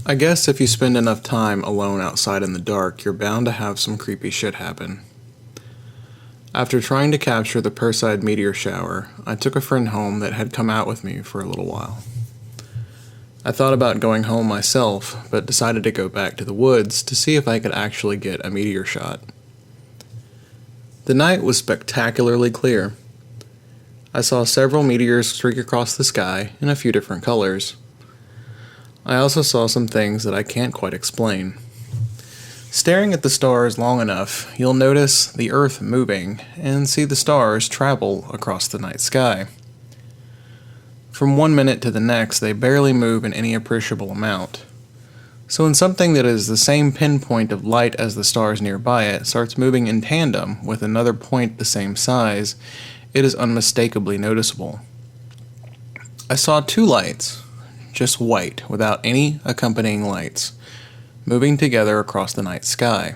I guess if you spend enough time alone outside in the dark, you're bound to have some creepy shit happen. After trying to capture the Perseid meteor shower, I took a friend home that had come out with me for a little while. I thought about going home myself, but decided to go back to the woods to see if I could actually get a meteor shot. The night was spectacularly clear. I saw several meteors streak across the sky in a few different colors. I also saw some things that I can't quite explain. Staring at the stars long enough, you'll notice the Earth moving and see the stars travel across the night sky. From 1 minute to the next, they barely move in any appreciable amount. So when something that is the same pinpoint of light as the stars nearby it starts moving in tandem with another point the same size, it is unmistakably noticeable. I saw two lights, just white, without any accompanying lights, moving together across the night sky.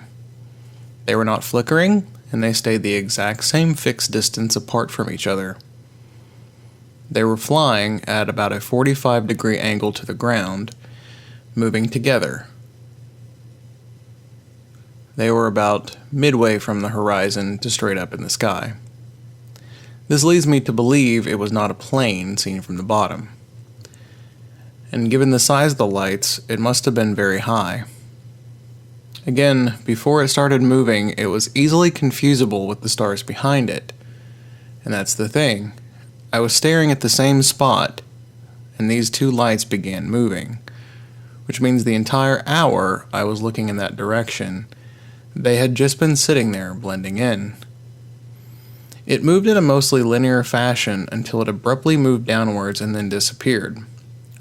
They were not flickering, and they stayed the exact same fixed distance apart from each other. They were flying at about a 45-degree angle to the ground, moving together. They were about midway from the horizon to straight up in the sky. This leads me to believe it was not a plane seen from the bottom. And given the size of the lights, it must have been very high. Again, before it started moving, it was easily confusable with the stars behind it. And that's the thing. I was staring at the same spot, and these two lights began moving, which means the entire hour I was looking in that direction, they had just been sitting there blending in. It moved in a mostly linear fashion until it abruptly moved downwards and then disappeared,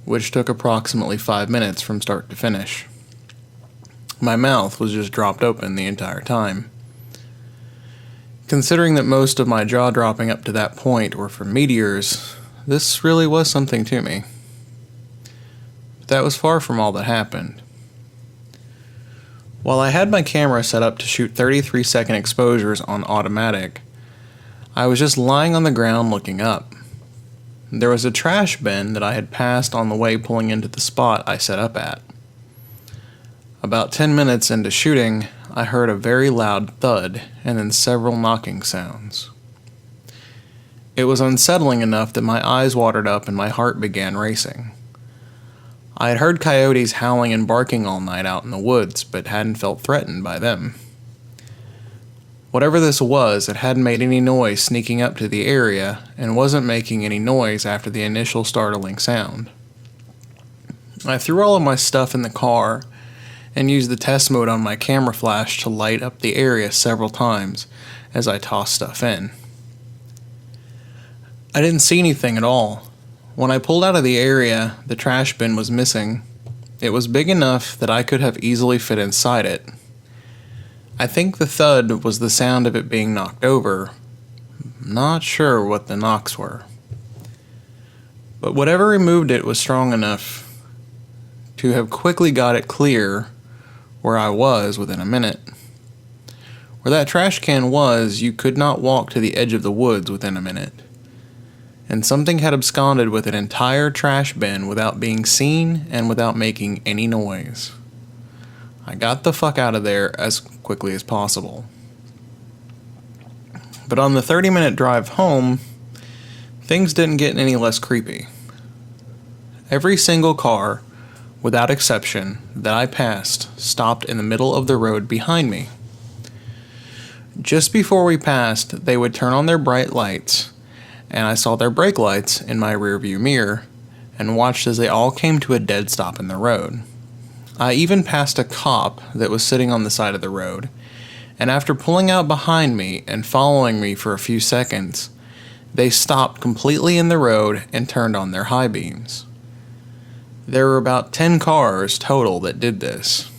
which took approximately 5 minutes from start to finish. My mouth was just dropped open the entire time. Considering that most of my jaw dropping up to that point were from meteors, this really was something to me. But that was far from all that happened. While I had my camera set up to shoot 33-second exposures on automatic, I was just lying on the ground looking up. There was a trash bin that I had passed on the way pulling into the spot I set up at. About 10 minutes into shooting, I heard a very loud thud and then several knocking sounds. It was unsettling enough that my eyes watered up and my heart began racing. I had heard coyotes howling and barking all night out in the woods, but hadn't felt threatened by them. Whatever this was, it hadn't made any noise sneaking up to the area and wasn't making any noise after the initial startling sound. I threw all of my stuff in the car and used the test mode on my camera flash to light up the area several times as I tossed stuff in. I didn't see anything at all. When I pulled out of the area, the trash bin was missing. It was big enough that I could have easily fit inside it. I think the thud was the sound of it being knocked over. Not sure what the knocks were. But whatever removed it was strong enough to have quickly got it clear where I was within a minute. Where that trash can was, you could not walk to the edge of the woods within a minute. And something had absconded with an entire trash bin without being seen and without making any noise. I got the fuck out of there as quickly as possible. But on the 30-minute drive home, things didn't get any less creepy. Every single car, without exception, that I passed stopped in the middle of the road behind me. Just before we passed, they would turn on their bright lights, and I saw their brake lights in my rearview mirror and watched as they all came to a dead stop in the road. I even passed a cop that was sitting on the side of the road, and after pulling out behind me and following me for a few seconds, they stopped completely in the road and turned on their high beams. There were about 10 cars total that did this.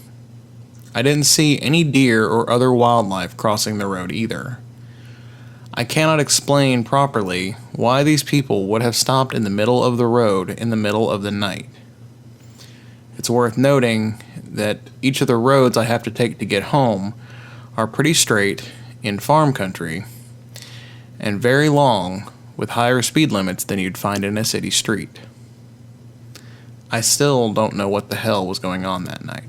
I didn't see any deer or other wildlife crossing the road either. I cannot explain properly why these people would have stopped in the middle of the road in the middle of the night. It's worth noting that each of the roads I have to take to get home are pretty straight in farm country and very long with higher speed limits than you'd find in a city street. I still don't know what the hell was going on that night.